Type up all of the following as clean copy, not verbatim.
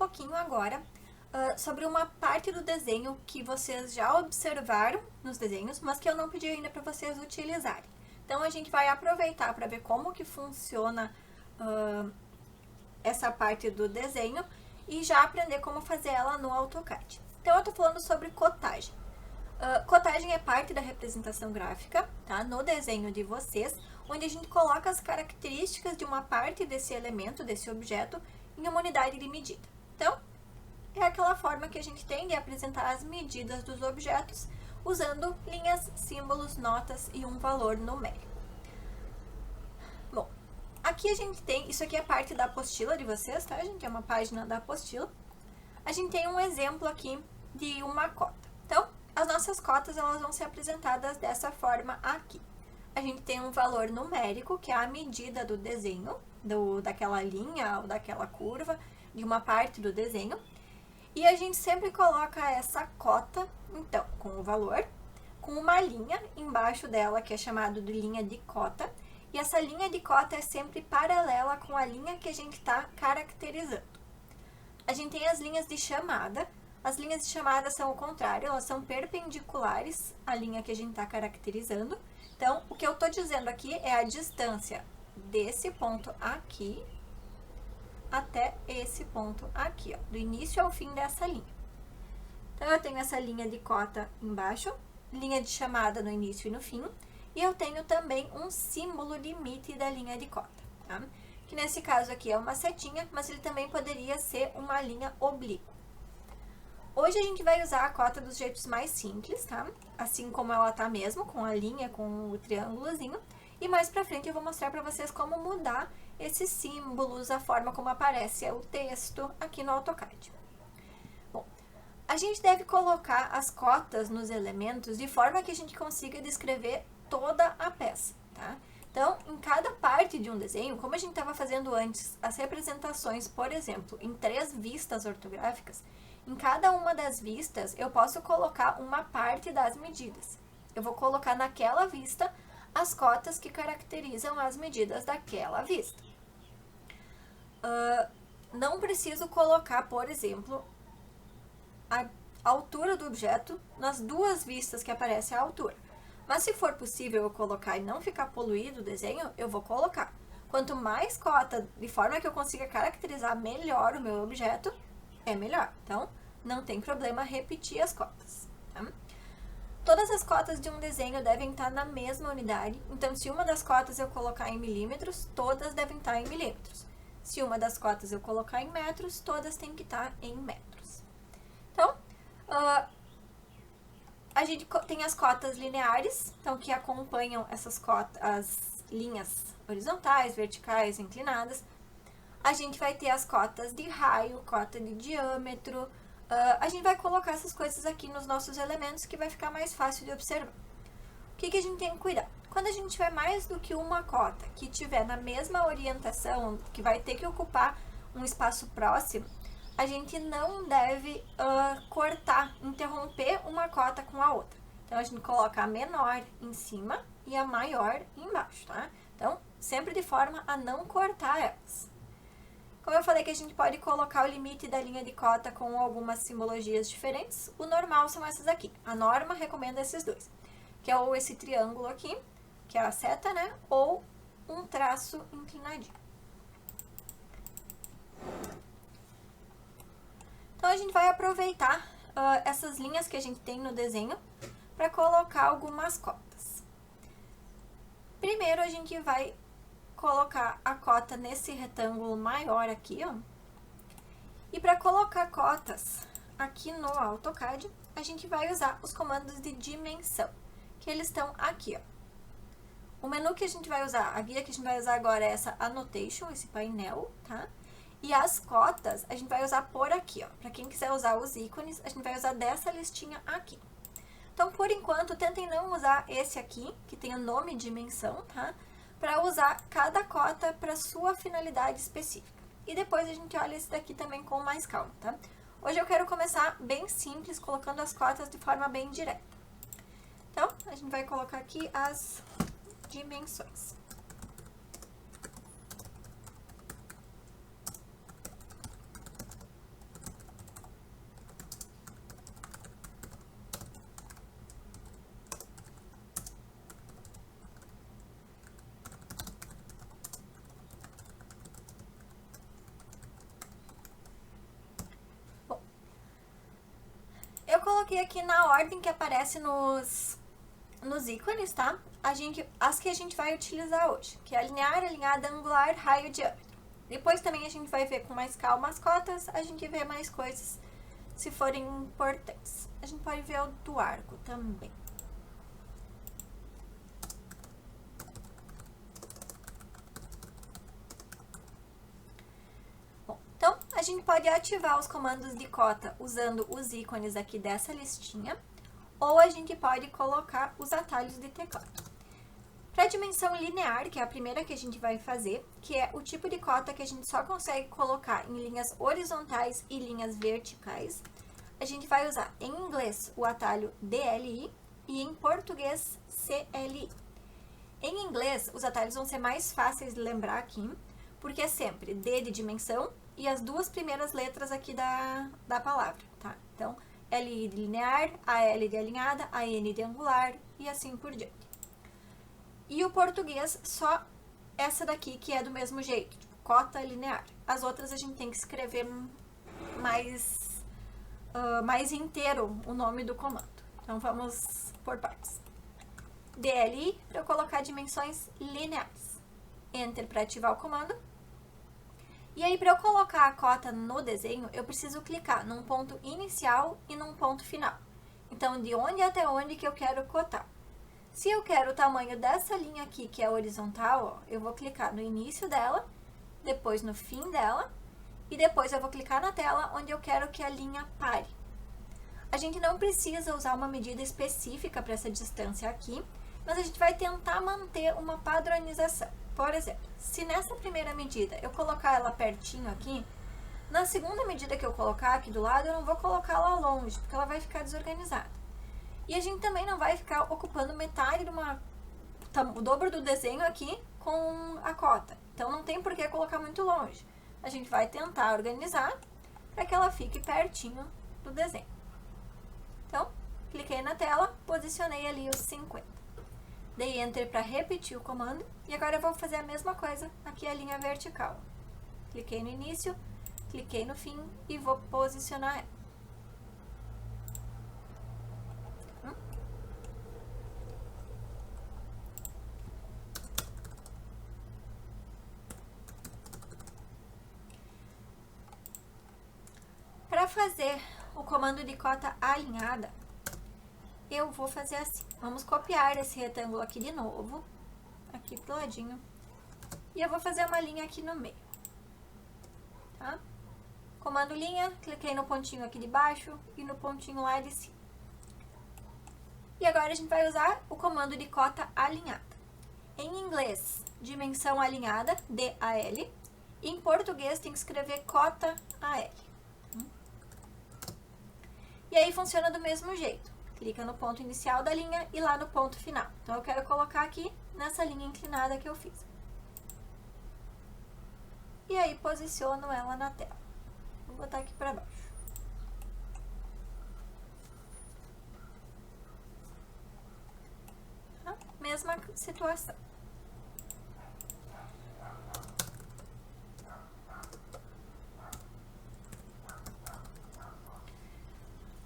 pouquinho agora sobre uma parte do desenho que vocês já observaram nos desenhos, mas que eu não pedi ainda para vocês utilizarem. Então, a gente vai aproveitar para ver como que funciona essa parte do desenho e já aprender como fazer ela no AutoCAD. Então, eu estou falando sobre cotagem. Cotagem é parte da representação gráfica, tá? No desenho de vocês, onde a gente coloca as características de uma parte desse elemento, desse objeto, em uma unidade de medida. Então, é aquela forma que a gente tem de apresentar as medidas dos objetos, usando linhas, símbolos, notas e um valor numérico. Bom, aqui a gente tem, isso aqui é parte da apostila de vocês, tá, gente? É uma página da apostila. A gente tem um exemplo aqui de uma cota. Então, as nossas cotas, elas vão ser apresentadas dessa forma aqui. A gente tem um valor numérico, que é a medida do desenho, daquela linha ou daquela curva, de uma parte do desenho. E a gente sempre coloca essa cota, então, com o valor, com uma linha embaixo dela, que é chamada de linha de cota. E essa linha de cota é sempre paralela com a linha que a gente está caracterizando. A gente tem as linhas de chamada. As linhas de chamada são o contrário, elas são perpendiculares à linha que a gente está caracterizando. Então, o que eu estou dizendo aqui é a distância desse ponto aqui até esse ponto aqui, ó, do início ao fim dessa linha. Então, eu tenho essa linha de cota embaixo, linha de chamada no início e no fim, e eu tenho também um símbolo limite da linha de cota, tá? Que nesse caso aqui é uma setinha, mas ele também poderia ser uma linha oblíqua. Hoje a gente vai usar a cota dos jeitos mais simples, tá? Assim como ela tá mesmo, com a linha, com o triângulozinho. E mais pra frente eu vou mostrar pra vocês como mudar esses símbolos, a forma como aparece o texto aqui no AutoCAD. Bom, a gente deve colocar as cotas nos elementos de forma que a gente consiga descrever toda a peça, tá? Então, em cada parte de um desenho, como a gente estava fazendo antes, as representações, por exemplo, em 3 vistas ortográficas, em cada uma das vistas eu posso colocar uma parte das medidas. Eu vou colocar naquela vista as cotas que caracterizam as medidas daquela vista. Não preciso colocar, por exemplo, a altura do objeto nas 2 vistas que aparece a altura. Mas se for possível eu colocar e não ficar poluído o desenho, eu vou colocar. Quanto mais cota, de forma que eu consiga caracterizar melhor o meu objeto, é melhor. Então, não tem problema repetir as cotas, tá? Todas as cotas de um desenho devem estar na mesma unidade. Então, se uma das cotas eu colocar em milímetros, todas devem estar em milímetros. Se uma das cotas eu colocar em metros, todas têm que estar em metros. Então, a gente tem as cotas lineares, então que acompanham essas cotas, as linhas horizontais, verticais, inclinadas. A gente vai ter as cotas de raio, cota de diâmetro. A gente vai colocar essas coisas aqui nos nossos elementos que vai ficar mais fácil de observar. O que a gente tem que cuidar? Quando a gente tiver mais do que uma cota que tiver na mesma orientação, que vai ter que ocupar um espaço próximo, a gente não deve cortar, interromper uma cota com a outra. Então, a gente coloca a menor em cima e a maior embaixo, tá? Então, sempre de forma a não cortar elas. Como eu falei que a gente pode colocar o limite da linha de cota com algumas simbologias diferentes, o normal são essas aqui. A norma recomenda esses dois, que é ou esse triângulo aqui, que é a seta, né? Ou um traço inclinadinho. Então, a gente vai aproveitar essas linhas que a gente tem no desenho para colocar algumas cotas. Primeiro, a gente vai colocar a cota nesse retângulo maior aqui, ó. E para colocar cotas aqui no AutoCAD, a gente vai usar os comandos de dimensão, que eles estão aqui, ó. O menu que a gente vai usar, a guia que a gente vai usar agora é essa Annotation, esse painel, tá? E as cotas a gente vai usar por aqui, ó. Para quem quiser usar os ícones, a gente vai usar dessa listinha aqui. Então, por enquanto, tentem não usar esse aqui, que tem o nome dimensão, tá? Para usar cada cota para sua finalidade específica. E depois a gente olha esse daqui também com mais calma, tá? Hoje eu quero começar bem simples, colocando as cotas de forma bem direta. Então, a gente vai colocar aqui as dimensões. coloquei aqui na ordem que aparece nos ícones, tá? As que a gente vai utilizar hoje, que é a linear, alinhada, angular, raio, diâmetro. Depois também a gente vai ver com mais calma as cotas, a gente vê mais coisas se forem importantes. A gente pode ver o do arco também. Bom, então a gente pode ativar os comandos de cota usando os ícones aqui dessa listinha, ou a gente pode colocar os atalhos de teclado. Para a dimensão linear, que é a primeira que a gente vai fazer, que é o tipo de cota que a gente só consegue colocar em linhas horizontais e linhas verticais, a gente vai usar em inglês o atalho DLI e em português CLI. Em inglês, os atalhos vão ser mais fáceis de lembrar aqui, porque é sempre D de dimensão e as duas primeiras letras aqui da palavra, tá? Então, LI de linear, AL de alinhada, AN de angular e assim por diante. E o português, só essa daqui que é do mesmo jeito, tipo, cota linear. As outras a gente tem que escrever mais inteiro o nome do comando. Então, vamos por partes. DLI para eu colocar dimensões lineares. Enter para ativar o comando. E aí, para eu colocar a cota no desenho, eu preciso clicar num ponto inicial e num ponto final. Então, de onde até onde que eu quero cotar. Se eu quero o tamanho dessa linha aqui, que é horizontal, ó, eu vou clicar no início dela, depois no fim dela, e depois eu vou clicar na tela onde eu quero que a linha pare. A gente não precisa usar uma medida específica para essa distância aqui, mas a gente vai tentar manter uma padronização. Por exemplo, se nessa primeira medida eu colocar ela pertinho aqui, na segunda medida que eu colocar aqui do lado, eu não vou colocar ela longe, porque ela vai ficar desorganizada. E a gente também não vai ficar ocupando metade o dobro do desenho aqui com a cota. Então, não tem por que colocar muito longe. A gente vai tentar organizar para que ela fique pertinho do desenho. Então, cliquei na tela, posicionei ali os 50. Dei Enter para repetir o comando. E agora eu vou fazer a mesma coisa aqui a linha vertical. Cliquei no início, cliquei no fim e vou posicionar ela. Para fazer o comando de cota alinhada, eu vou fazer assim. Vamos copiar esse retângulo aqui de novo, aqui pro ladinho. E eu vou fazer uma linha aqui no meio, tá? Comando linha, cliquei no pontinho aqui de baixo e no pontinho lá de cima. E agora a gente vai usar o comando de cota alinhada. Em inglês, dimensão alinhada, DAL. E em português tem que escrever cota AL. E aí funciona do mesmo jeito. Clica no ponto inicial da linha e lá no ponto final. Então, eu quero colocar aqui nessa linha inclinada que eu fiz. E aí, posiciono ela na tela. Vou botar aqui para baixo. Tá? Mesma situação.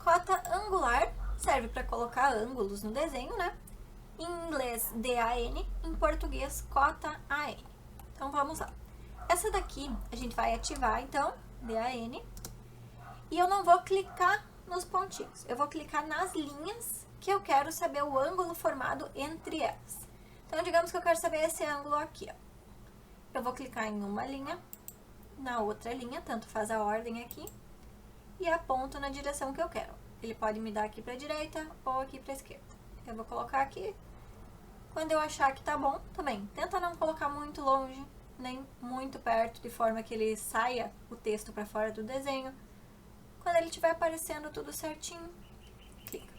Cota angular serve para colocar ângulos no desenho, né? Em inglês, DAN, em português, cota AN. Então, vamos lá. Essa daqui a gente vai ativar, então, DAN. E eu não vou clicar nos pontinhos. Eu vou clicar nas linhas que eu quero saber o ângulo formado entre elas. Então, digamos que eu quero saber esse ângulo aqui, ó. Eu vou clicar em uma linha, na outra linha, tanto faz a ordem aqui, e aponto na direção que eu quero. Ele pode me dar aqui para a direita ou aqui para a esquerda. Eu vou colocar aqui. Quando eu achar que tá bom, também, tenta não colocar muito longe, nem muito perto, de forma que ele saia o texto para fora do desenho. Quando ele estiver aparecendo tudo certinho, clica.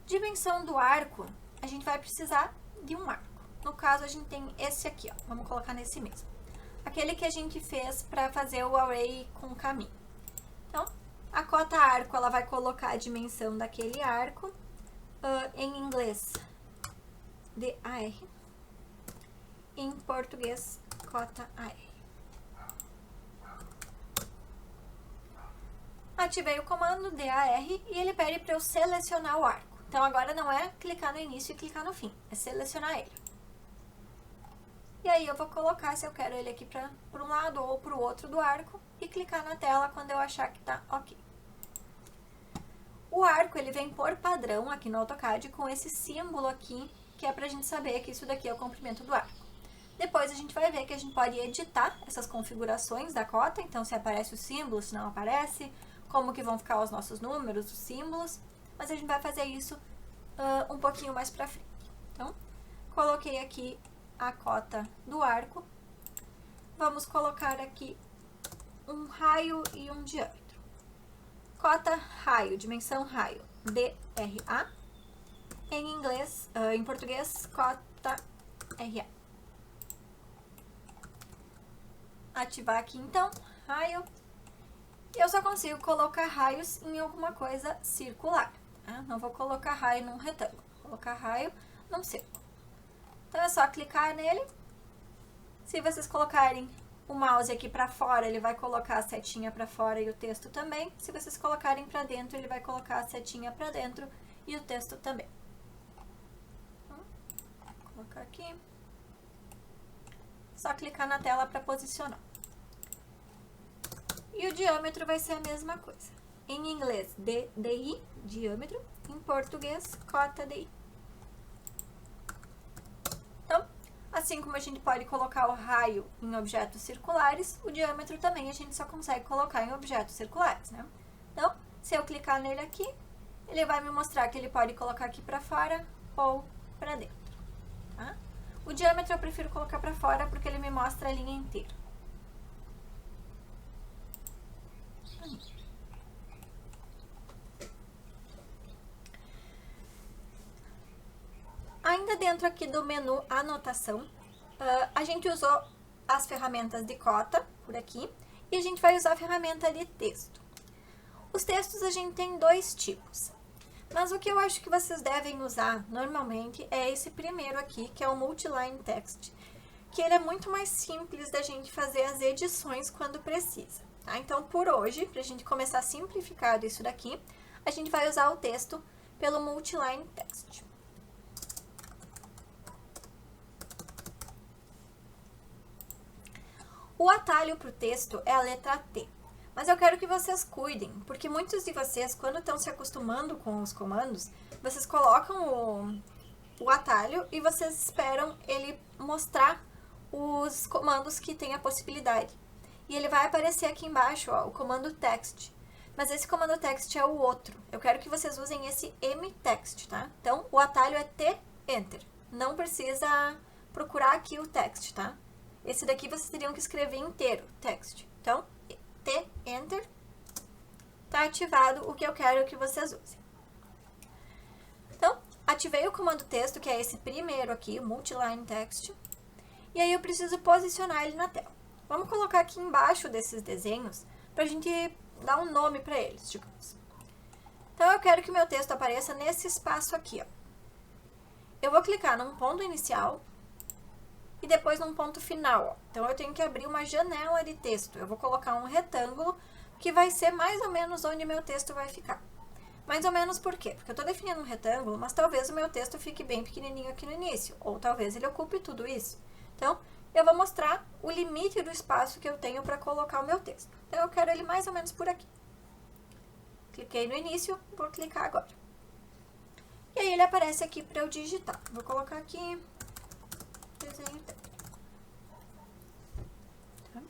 Dimensão do arco, a gente vai precisar de um arco. No caso, a gente tem esse aqui, ó. Vamos colocar nesse mesmo. Aquele que a gente fez para fazer o array com caminho. Então, a cota arco, ela vai colocar a dimensão daquele arco, em inglês, DAR, em português, cota AR. Ativei o comando DAR e ele pede para eu selecionar o arco. Então agora não é clicar no início e clicar no fim, é selecionar ele. E aí eu vou colocar se eu quero ele aqui para um lado ou para o outro do arco e clicar na tela quando eu achar que tá ok. O arco ele vem por padrão aqui no AutoCAD com esse símbolo aqui, que é pra gente saber que isso daqui é o comprimento do arco. Depois a gente vai ver que a gente pode editar essas configurações da cota, então se aparece o símbolo, se não aparece, como que vão ficar os nossos números, os símbolos, mas a gente vai fazer isso um pouquinho mais pra frente. Então, coloquei aqui a cota do arco, vamos colocar aqui um raio e um diâmetro. Cota raio, dimensão raio, DRA, em inglês, em português, cota RA. Ativar aqui então, raio, e eu só consigo colocar raios em alguma coisa circular, tá? Não vou colocar raio num retângulo, vou colocar raio num círculo. Então é só clicar nele, se vocês colocarem o mouse aqui para fora, ele vai colocar a setinha para fora e o texto também. Se vocês colocarem para dentro, ele vai colocar a setinha para dentro e o texto também. Vou colocar aqui. Só clicar na tela para posicionar. E o diâmetro vai ser a mesma coisa. Em inglês, DI, diâmetro. Em português, cota DI. Então, assim como a gente pode colocar o raio em objetos circulares, o diâmetro também a gente só consegue colocar em objetos circulares, né? Então, se eu clicar nele aqui, ele vai me mostrar que ele pode colocar aqui para fora ou para dentro, tá? O diâmetro eu prefiro colocar para fora porque ele me mostra a linha inteira. Ainda dentro aqui do menu anotação, a gente usou as ferramentas de cota, por aqui, e a gente vai usar a ferramenta de texto. Os textos a gente tem dois tipos, mas o que eu acho que vocês devem usar normalmente é esse primeiro aqui, que é o Multiline Text, que ele é muito mais simples da gente fazer as edições quando precisa, tá? Então, por hoje, para a gente começar simplificado isso daqui, a gente vai usar o texto pelo Multiline Text. O atalho para o texto é a letra T, mas eu quero que vocês cuidem, porque muitos de vocês, quando estão se acostumando com os comandos, vocês colocam o atalho e vocês esperam ele mostrar os comandos que tem a possibilidade. E ele vai aparecer aqui embaixo, ó, o comando text, mas esse comando text é o outro. Eu quero que vocês usem esse mtext, tá? Então, o atalho é T, Enter. Não precisa procurar aqui o text, tá? Esse daqui vocês teriam que escrever inteiro, text. Então, T, Enter, tá ativado o que eu quero que vocês usem. Então, ativei o comando texto, que é esse primeiro aqui, o Multiline Text, e aí eu preciso posicionar ele na tela. Vamos colocar aqui embaixo desses desenhos, pra gente dar um nome para eles, digamos. Então, eu quero que o meu texto apareça nesse espaço aqui, ó. Eu vou clicar num ponto inicial, e depois num ponto final, ó. Então, eu tenho que abrir uma janela de texto. Eu vou colocar um retângulo que vai ser mais ou menos onde meu texto vai ficar. Mais ou menos por quê? Porque eu estou definindo um retângulo, mas talvez o meu texto fique bem pequenininho aqui no início, ou talvez ele ocupe tudo isso. Então, eu vou mostrar o limite do espaço que eu tenho para colocar o meu texto. Então, eu quero ele mais ou menos por aqui. Cliquei no início, vou clicar agora. E aí, ele aparece aqui para eu digitar. Vou colocar aqui... desenho técnico. Tá?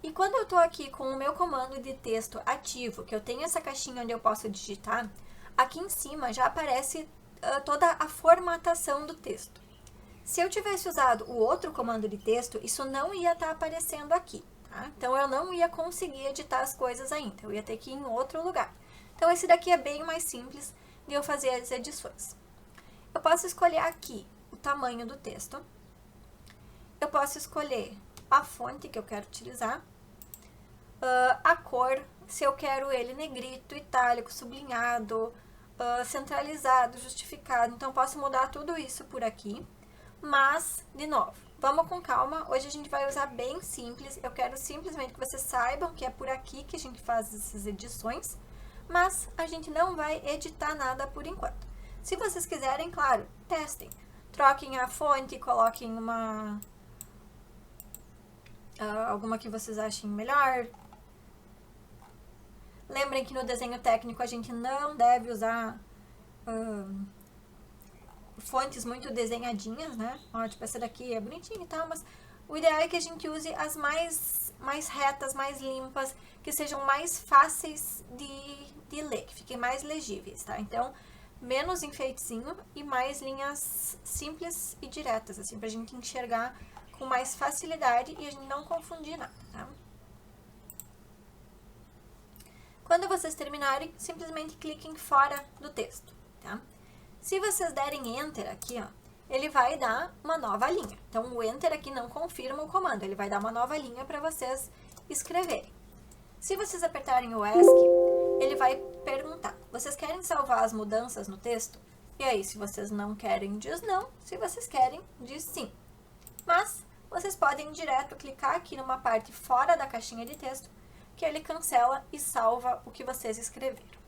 E quando eu tô aqui com o meu comando de texto ativo, que eu tenho essa caixinha onde eu posso digitar, aqui em cima já aparece toda a formatação do texto. Se eu tivesse usado o outro comando de texto, isso não ia estar aparecendo aqui, tá? Então, eu não ia conseguir editar as coisas ainda, eu ia ter que ir em outro lugar. Então, esse daqui é bem mais simples de eu fazer as edições. Eu posso escolher aqui o tamanho do texto. Eu posso escolher a fonte que eu quero utilizar, a cor, se eu quero ele negrito, itálico, sublinhado, centralizado, justificado. Então, posso mudar tudo isso por aqui, mas, de novo, vamos com calma. Hoje a gente vai usar bem simples. Eu quero simplesmente que vocês saibam que é por aqui que a gente faz essas edições, mas a gente não vai editar nada por enquanto. Se vocês quiserem, claro, testem. Troquem a fonte, coloquem alguma que vocês achem melhor. Lembrem que no desenho técnico a gente não deve usar fontes muito desenhadinhas, né? Ó, tipo, essa daqui é bonitinha e tal, mas o ideal é que a gente use as mais retas, mais limpas, que sejam mais fáceis de ler, que fiquem mais legíveis, tá? Então, menos enfeitezinho e mais linhas simples e diretas, assim, pra gente enxergar com mais facilidade e a gente não confundir nada, tá? Quando vocês terminarem, simplesmente cliquem fora do texto, tá? Se vocês derem Enter aqui, ó, ele vai dar uma nova linha. Então, o Enter aqui não confirma o comando, ele vai dar uma nova linha para vocês escreverem. Se vocês apertarem o ESC, ele vai perguntar, vocês querem salvar as mudanças no texto? E aí, se vocês não querem, diz não. Se vocês querem, diz sim. Mas, vocês podem direto clicar aqui numa parte fora da caixinha de texto, que ele cancela e salva o que vocês escreveram.